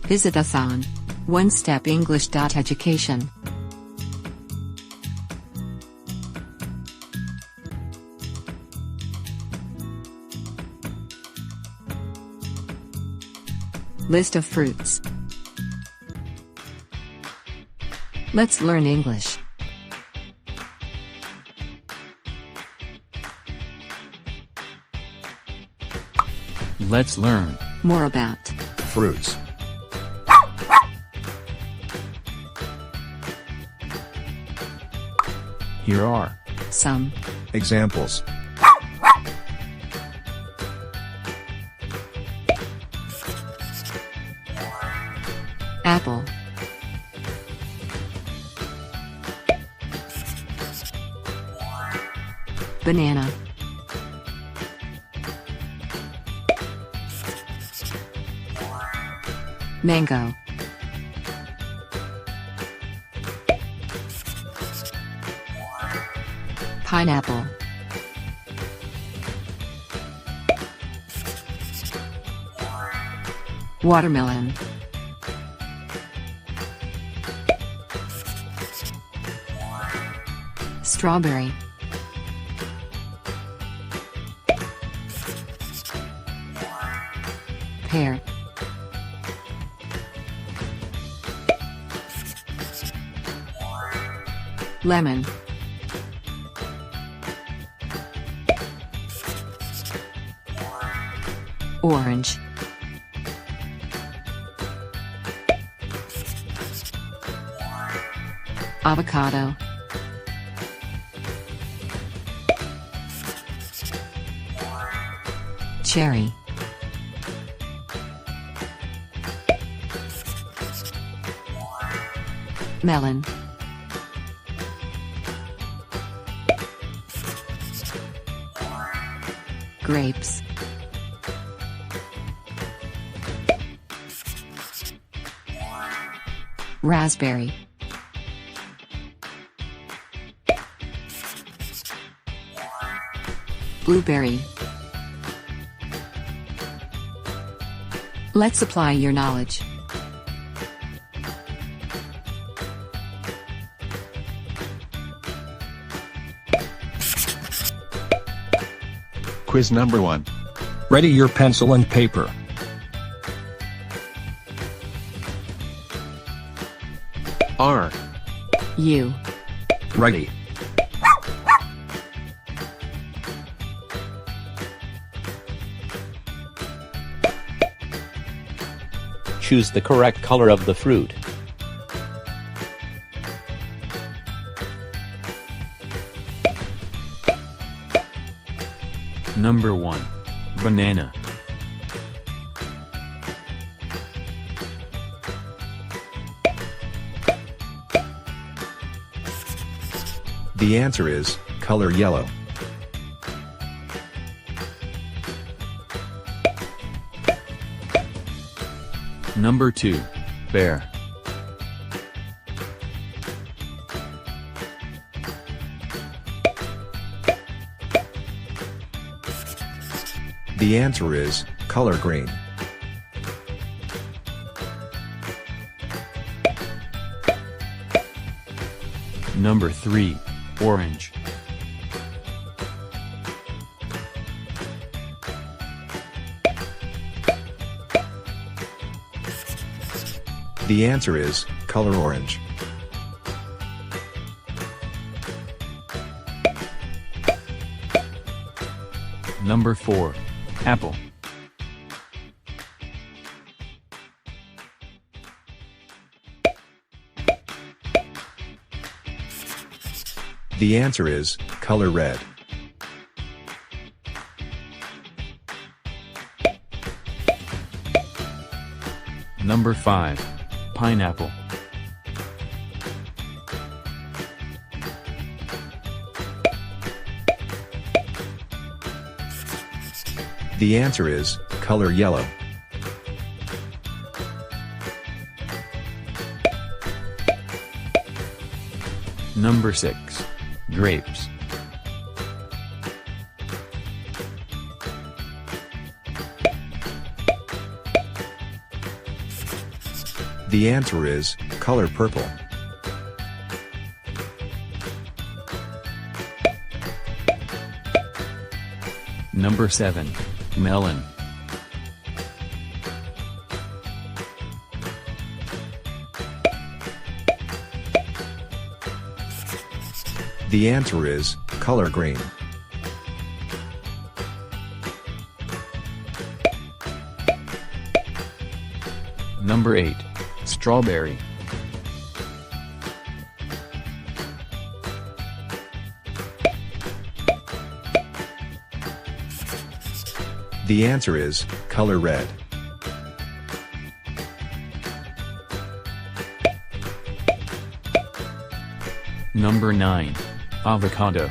Visit us on onestepenglish.education. List of fruits. Let's learn English. Let's learn More about fruits. Here are some examples. apple, banana, mango, pineapple, watermelon, strawberry, pear, lemon, orange, avocado, cherry, melon, grapes, raspberry, blueberry. Let's apply your knowledge. Quiz number 1. Ready your pencil and paper. Are You, Ready. Choose the correct color of the fruit. number 1. Banana. The answer is color yellow. Number 2. Bear. The answer is color green. Number 3. Orange. The answer is color orange. Number 4. Apple. The answer is color red. Number 5. Pineapple. The answer is color yellow. Number 6. Grapes. The answer is color purple. Number 7. Melon. The answer is color green. Number 8. Strawberry. The answer is color red. Number 9. Avocado.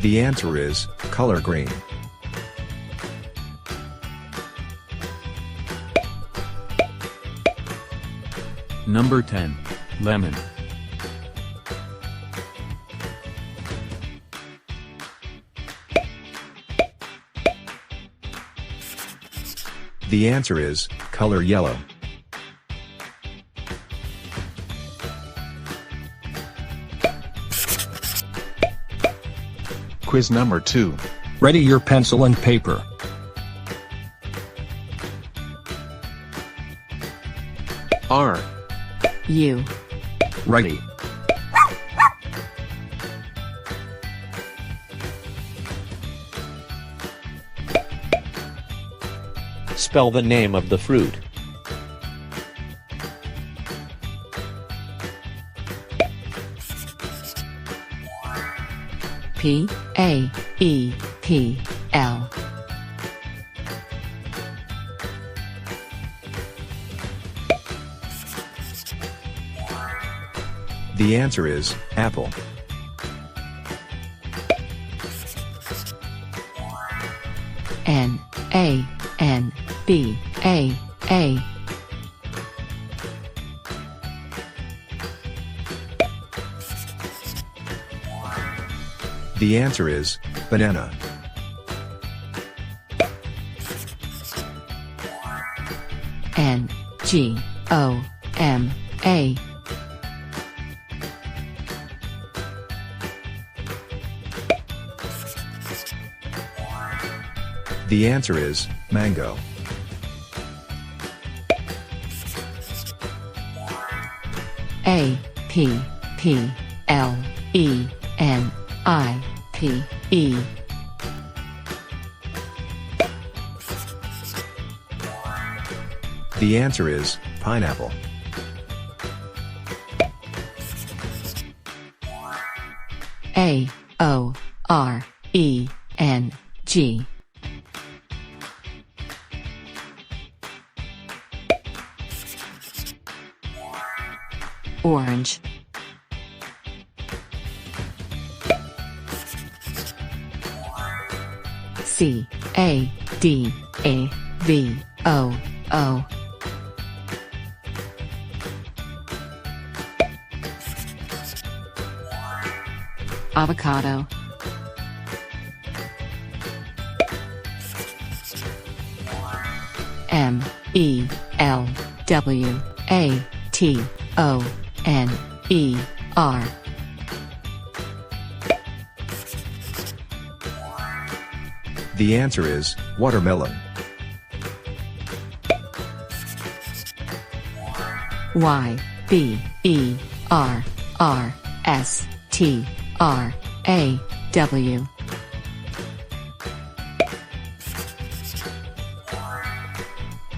The answer is color green. Number 10. Lemon. The answer is color yellow. Quiz number 2. Ready your pencil and paper. R. U. Ready. Spell the name of the fruit. P. A. E. P. L. The answer is apple. N. A. N. B. A. A. The answer is banana. N. G. O. M. A. The answer is mango. A. P. P. L. E. N. I. P. E. The answer is pineapple. A. O. R. E. N. G. Orange. C. A. D. A. V. O. O. Avocado. M. E. L. W. A. T. O. N. E. R. The answer is watermelon. Y. B. E. R. R. S. T. R. A. W.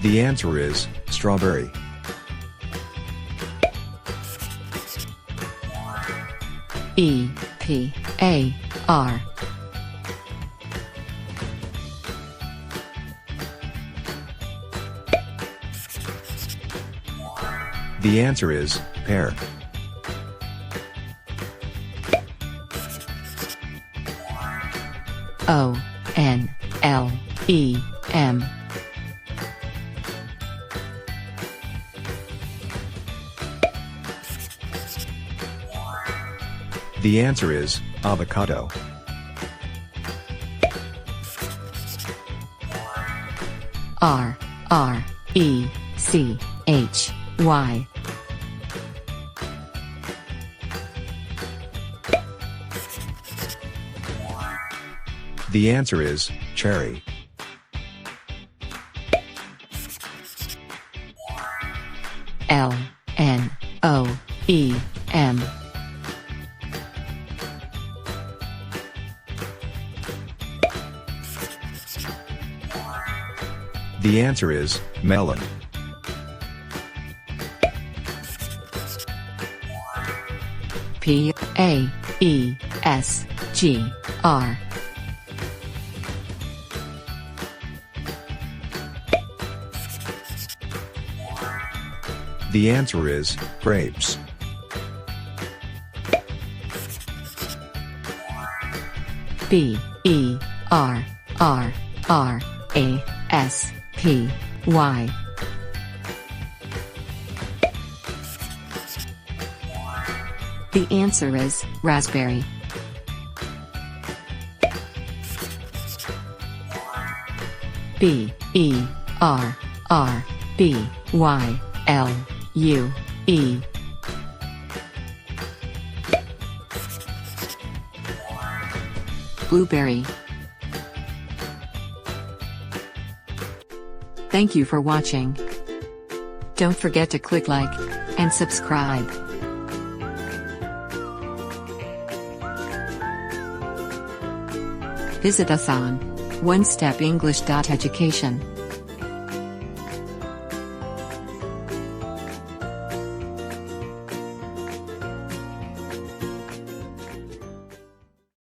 The answer is strawberry. E. P. A. R. The answer is pear. O. N. L. E. M. The answer is avocado. R R E C H Y. The answer is cherry. L N O E M. The answer is melon. P A E S G R. The answer is grapes. B E R R R A S P Y. The answer is raspberry. B E R R B Y L U E. Blueberry. Thank you for watching. Don't forget to click like and subscribe. Visit us on onestepenglish.education.